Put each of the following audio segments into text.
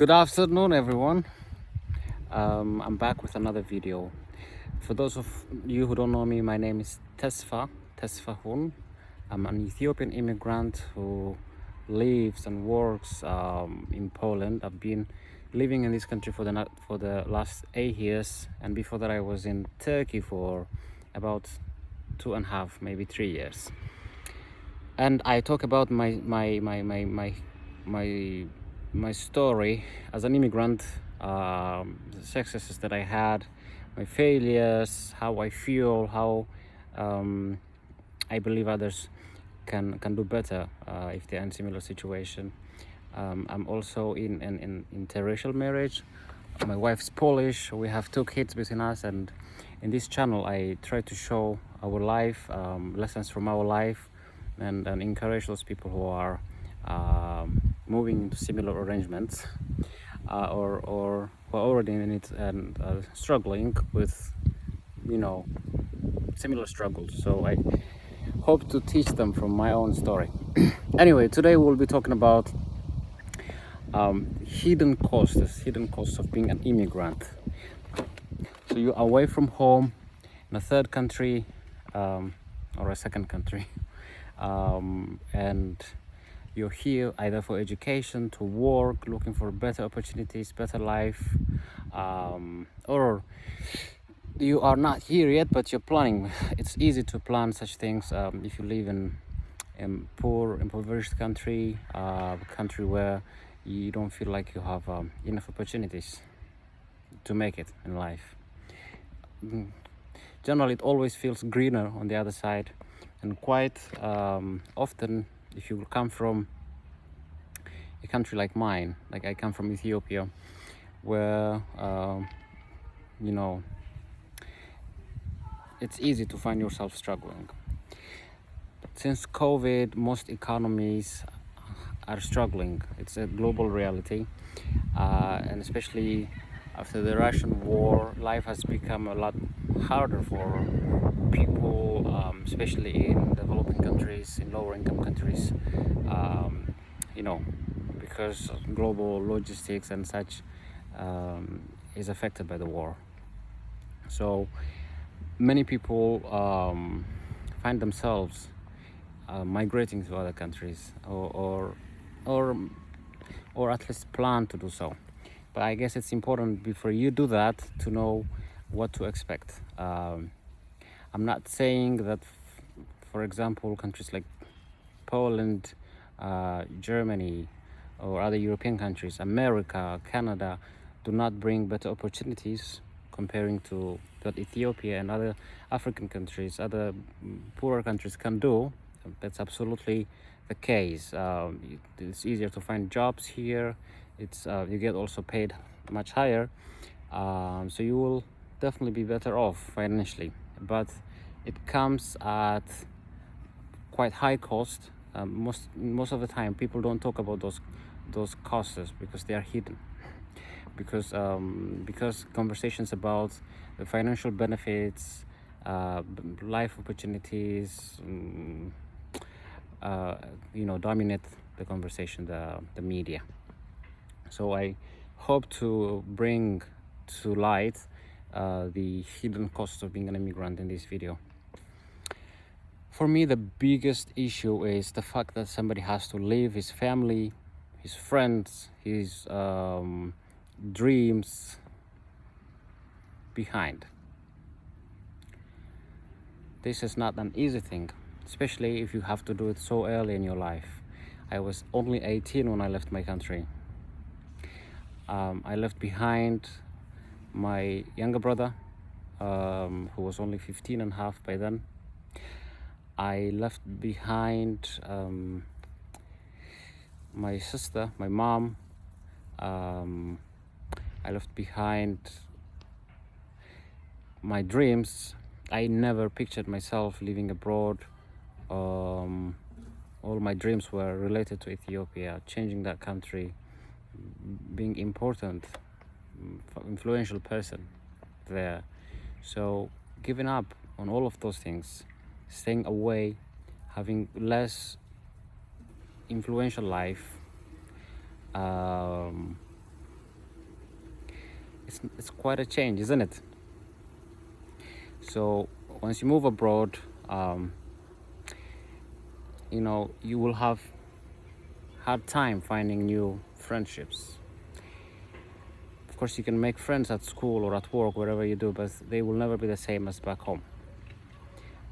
Good afternoon, everyone. I'm back with another video. For those of you who don't know me, my name is Tesfa Hun. I'm an Ethiopian immigrant who lives and works in Poland. I've been living in this country for the last 8 years, and before that, I was in Turkey for about 2.5, maybe 3 years. And I talk about my story as an immigrant, the successes that I had, my failures, how I feel, how I believe others can do better if they're in similar situation. I'm also in an interracial marriage. My wife's Polish. We have 2 kids between us, and in this channel I try to show our life, lessons from our life, and encourage those people who are moving into similar arrangements, or who are already in it and struggling with, similar struggles. So I hope to teach them from my own story. Anyway, today we'll be talking about hidden costs of being an immigrant. So you're away from home in a third country, or a second country, and you're here either for education, to work, looking for better opportunities, better life, or you are not here yet, but you're planning. It's easy to plan such things if you live in impoverished country, country where you don't feel like you have enough opportunities to make it in life. Generally, it always feels greener on the other side, and quite often, if you come from a country like mine, like I come from Ethiopia, where it's easy to find yourself struggling. Since COVID, most economies are struggling. It's a global reality, and especially after the Russian war, life has become a lot harder for people, especially in developing countries, in lower income countries, because global logistics and such is affected by the war. So many people find themselves migrating to other countries, or at least plan to do so. But I guess it's important before you do that to know what to expect. I'm not saying that, for example, countries like Poland, Germany, or other European countries, America, Canada, do not bring better opportunities comparing to what Ethiopia and other African countries, other poorer countries can do. That's absolutely the case. It's easier to find jobs here. It's you get also paid much higher, so you will definitely be better off financially. But it comes at quite high cost. Most of the time, people don't talk about those costs because they are hidden. Because conversations about the financial benefits, life opportunities, dominate the conversation, the media. So I hope to bring to light the hidden costs of being an immigrant in this video. For me, the biggest issue is the fact that somebody has to leave his family, his friends, his dreams behind. This is not an easy thing, especially if you have to do it so early in your life. I was only 18 when I left my country. I left behind my younger brother, who was only 15 and a half by then. I left behind my sister, my mom. I left behind my dreams. I never pictured myself living abroad. All my dreams were related to Ethiopia, changing that country, being important, influential person there. So giving up on all of those things, staying away, having less influential life, it's quite a change, isn't it? So once you move abroad, um, you will have hard time finding new friendships. Of course, you can make friends at school or at work, wherever you do, but they will never be the same as back home.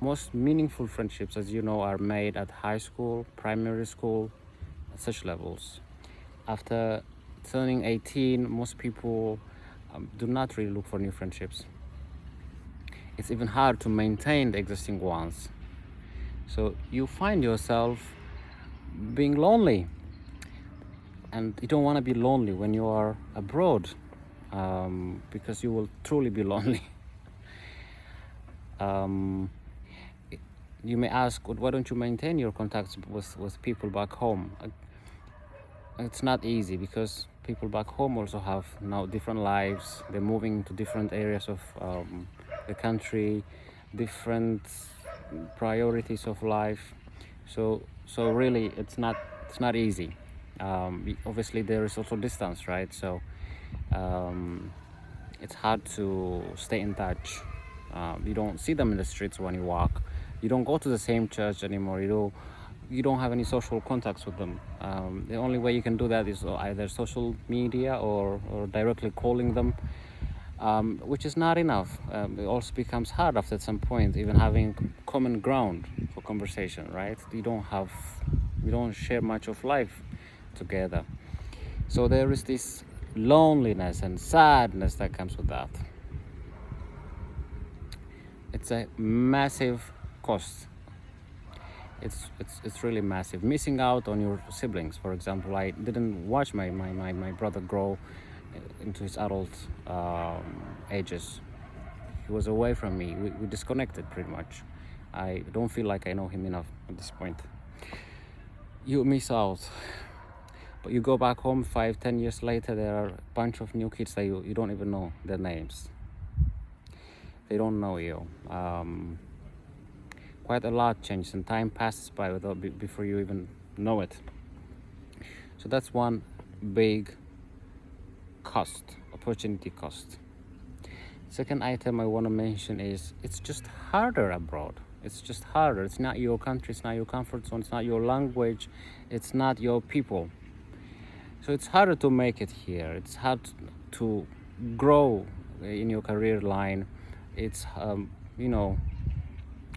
Most meaningful friendships, as you know, are made at high school, primary school, at such levels. After turning 18, most people do not really look for new friendships. It's even hard to maintain the existing ones. So you find yourself being lonely, and you don't want to be lonely when you are abroad, because you will truly be lonely. um, you may ask, why don't you maintain your contacts with people back home? It's not easy, because people back home also have now different lives. They're moving to different areas of the country, different priorities of life. So really, it's not easy. Obviously, there is also distance, right? So it's hard to stay in touch. You don't see them in the streets when you walk. You don't go to the same church anymore. You don't have any social contacts with them. The only way you can do that is either social media or directly calling them, which is not enough. It also becomes hard after some point, even having common ground for conversation, right? You don't share much of life together. So there is this loneliness and sadness that comes with that. It's a massive cost. It's really massive. Missing out on your siblings, for example. I didn't watch my brother grow into his adult ages. He was away from me. We disconnected pretty much. I don't feel like I know him enough at this point. You miss out. But you go back home 5-10 years later, there are a bunch of new kids that you don't even know their names. They don't know you. Quite a lot changes, and time passes by before you even know it. So that's one big cost, opportunity cost. Second item I want to mention is it's just harder abroad. It's just harder. It's not your country, it's not your comfort zone, it's not your language, it's not your people. So it's harder to make it here. It's hard to grow in your career line. It's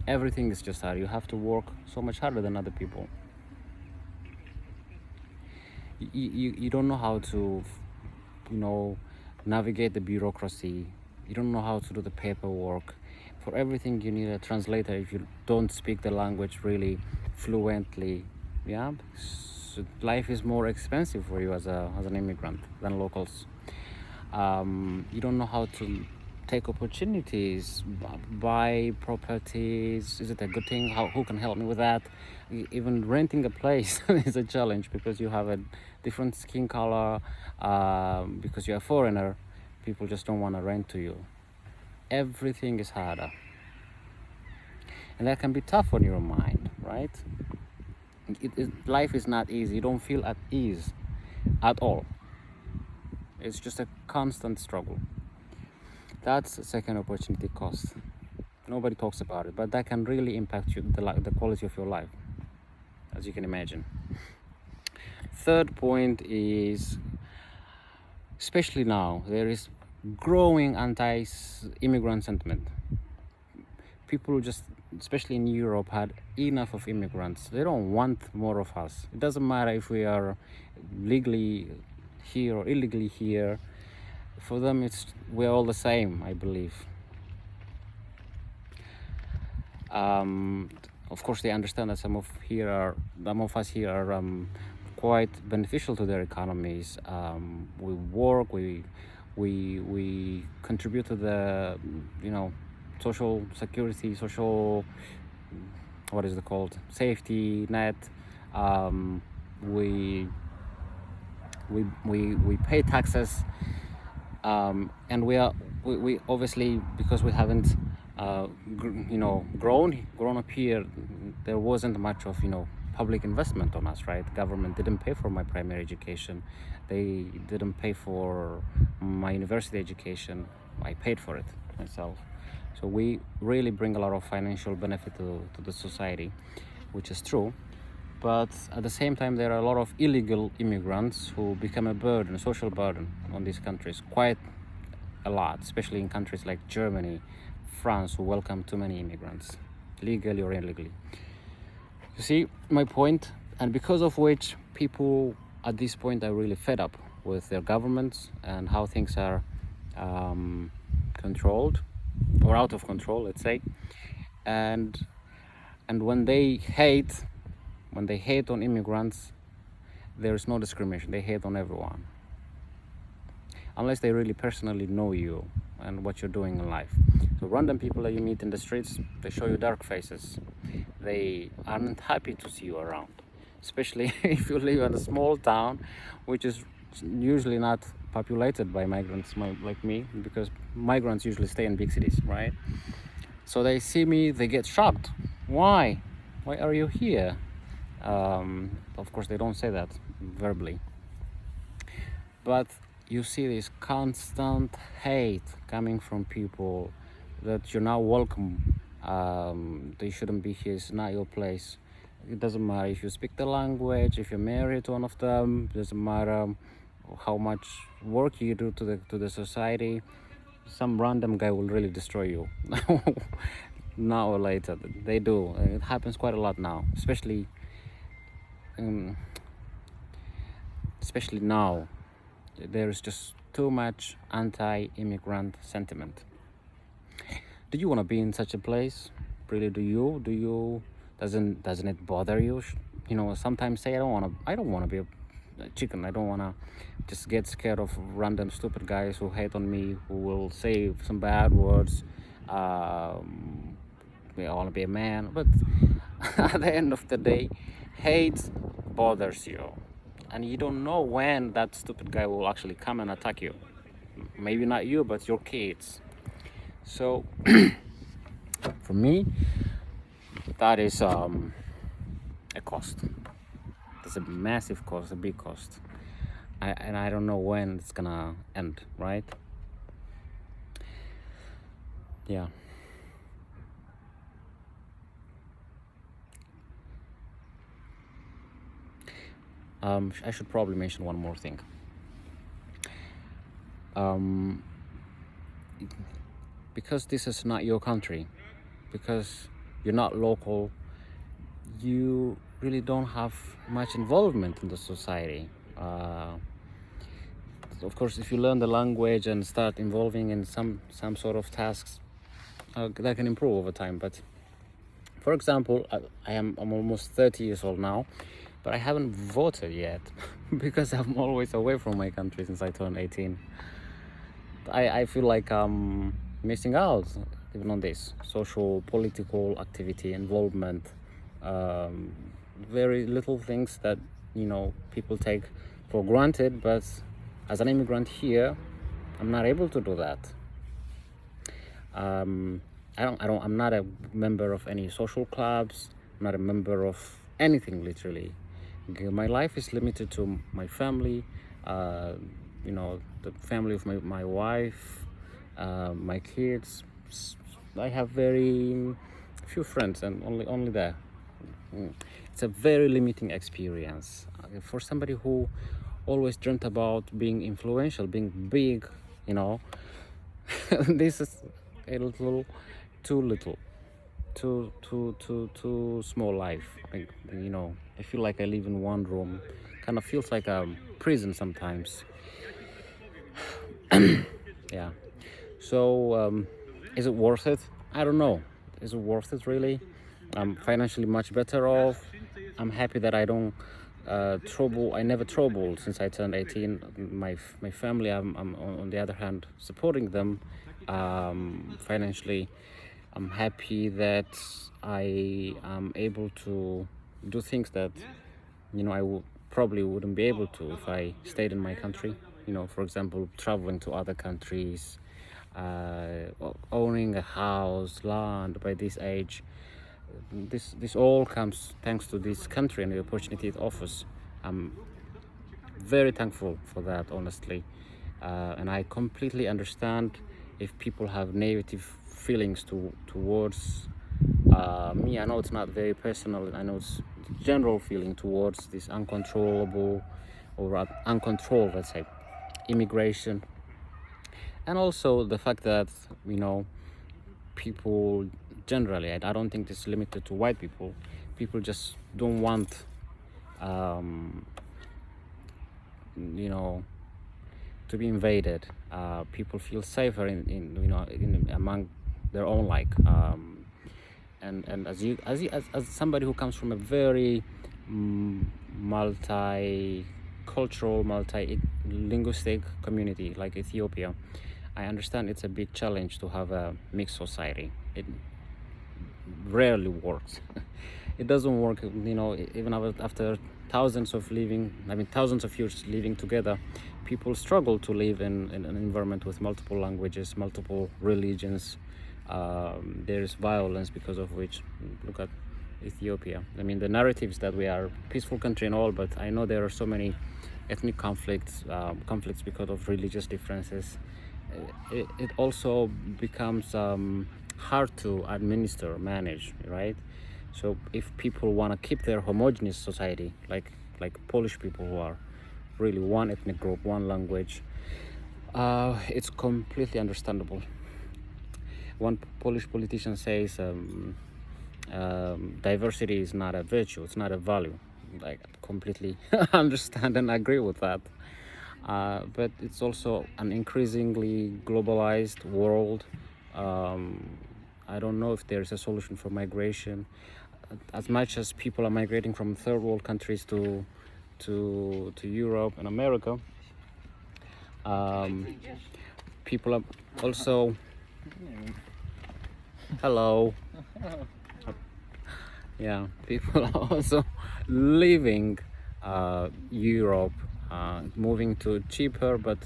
everything is just hard. You have to work so much harder than other people. You don't know how to navigate the bureaucracy. You don't know how to do the paperwork. For everything you need a translator if you don't speak the language really fluently. Yeah, so life is more expensive for you as an immigrant than locals. You don't know how to take opportunities, buy properties. Is it a good thing? Who can help me with that? Even renting a place is a challenge, because you have a different skin color, because you're a foreigner. People just don't want to rent to you. Everything is harder, and that can be tough on your mind, right? Life is not easy. You don't feel at ease at all. It's just a constant struggle. That's the second opportunity cost. Nobody talks about it, but that can really impact the quality of your life, as you can imagine. Third point is, especially now, there is growing anti-immigrant sentiment. People just, especially in Europe, had enough of immigrants. They don't want more of us. It doesn't matter if we are legally here or illegally here. For them, we're all the same, I believe. Of course, they understand that some of us here are quite beneficial to their economies. We work, we contribute to the social security, what is it called, safety net. We pay taxes. And we obviously, because we haven't grown up here, there wasn't much of public investment on us, right? Government didn't pay for my primary education. They didn't pay for my university education. I paid for it myself. So we really bring a lot of financial benefit to the society, which is true. But at the same time, there are a lot of illegal immigrants who become a burden, a social burden on these countries, quite a lot, especially in countries like Germany, France, who welcome too many immigrants, legally or illegally. You see my point? And because of which people at this point are really fed up with their governments and how things are controlled or out of control, let's say. And when they hate on immigrants, there is no discrimination. They hate on everyone, unless they really personally know you and what you're doing in life. So random people that you meet in the streets, they show you dark faces. They aren't happy to see you around, especially if you live in a small town, which is usually not populated by migrants like me, because migrants usually stay in big cities, right? So they see me, they get shocked. Why are you here? Of course they don't say that verbally, but you see this constant hate coming from people that you're not welcome. They shouldn't be here. It's not your place. It doesn't matter if you speak the language, if you're married to one of them. It doesn't matter how much work you do to the society. Some random guy will really destroy you. Now or later, they do. It happens quite a lot now, especially now. There is just too much anti-immigrant sentiment. Do you want to be in such a place? Really, do you? Doesn't it bother you? Sometimes say I don't want to be a chicken. I don't want to just get scared of random stupid guys who hate on me, who will say some bad words. I want to be a man, but at the end of the day, hate bothers you, and you don't know when that stupid guy will actually come and attack you. Maybe not you, but your kids. So for me, that is a cost. It's a massive cost, a big cost. And I don't know when it's gonna end, right? Yeah. I should probably mention one more thing. Because this is not your country, because you're not local, you really don't have much involvement in the society. Of course, if you learn the language and start involving in some sort of tasks, that can improve over time. But for example, I'm almost 30 years old now, but I haven't voted yet because I'm always away from my country since I turned 18. I feel like I'm missing out even on this social, political activity, involvement, very little things that people take for granted. But as an immigrant here, I'm not able to do that. I'm not a member of any social clubs. I'm not a member of anything, literally. My life is limited to my family, the family of my wife, my kids. I have very few friends, and only there. It's a very limiting experience for somebody who always dreamt about being influential, being big. This is a little too small life. I feel like I live in one room. Kind of feels like a prison sometimes. Yeah. So is it worth it? I don't know. Is it worth it really? I'm financially much better off. I'm happy that I don't trouble. I never troubled since I turned 18. My family, I'm on the other hand supporting them financially. I'm happy that I am able to do things that I probably wouldn't be able to if I stayed in my country. For example, traveling to other countries, owning a house, land by this age. this all comes thanks to this country and the opportunity it offers. I'm very thankful for that, honestly, and I completely understand if people have negative feelings towards me. I know it's not very personal. I know it's general feeling towards this uncontrollable or uncontrolled, let's say, immigration, and also the fact that people generally, I don't think this is limited to white people. People just don't want to be invaded. People feel safer in among their own and as somebody who comes from a very multicultural, multi-linguistic community like Ethiopia, I understand it's a big challenge to have a mixed society. It rarely works. It doesn't work, even after thousands of years living together. People struggle to live in an environment with multiple languages, multiple religions. There is violence because of which, look at Ethiopia. The narratives that we are a peaceful country and all, but I know there are so many ethnic conflicts because of religious differences. It also becomes hard to manage, right? So if people want to keep their homogeneous society, like Polish people who are really one ethnic group, one language, it's completely understandable. One Polish politician says diversity is not a virtue, it's not a value. I completely understand and agree with that. But it's also an increasingly globalized world. I don't know if there's a solution for migration. As much as people are migrating from third world countries to Europe and America, people are also hello. Yeah, people are also leaving Europe, moving to cheaper but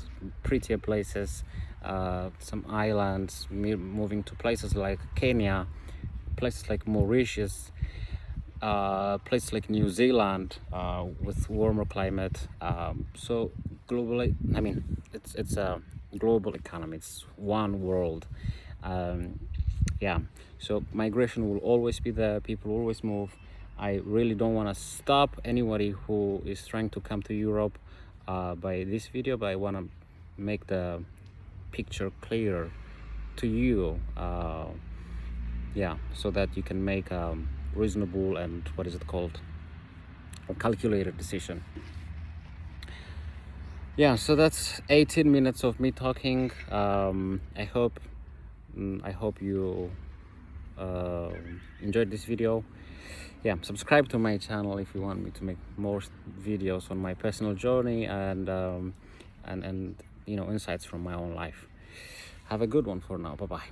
prettier places, some islands, moving to places like Kenya, places like Mauritius, places like New Zealand with warmer climate. So globally, it's a global economy. It's one world. Yeah, so migration will always be there. People always move. I really don't want to stop anybody who is trying to come to Europe by this video, but I want to make the picture clearer to you, yeah, so that you can make a reasonable and a calculated decision. Yeah, so that's 18 minutes of me talking. I hope you enjoyed this video. Yeah, subscribe to my channel if you want me to make more videos on my personal journey and insights from my own life. Have a good one for now. Bye bye.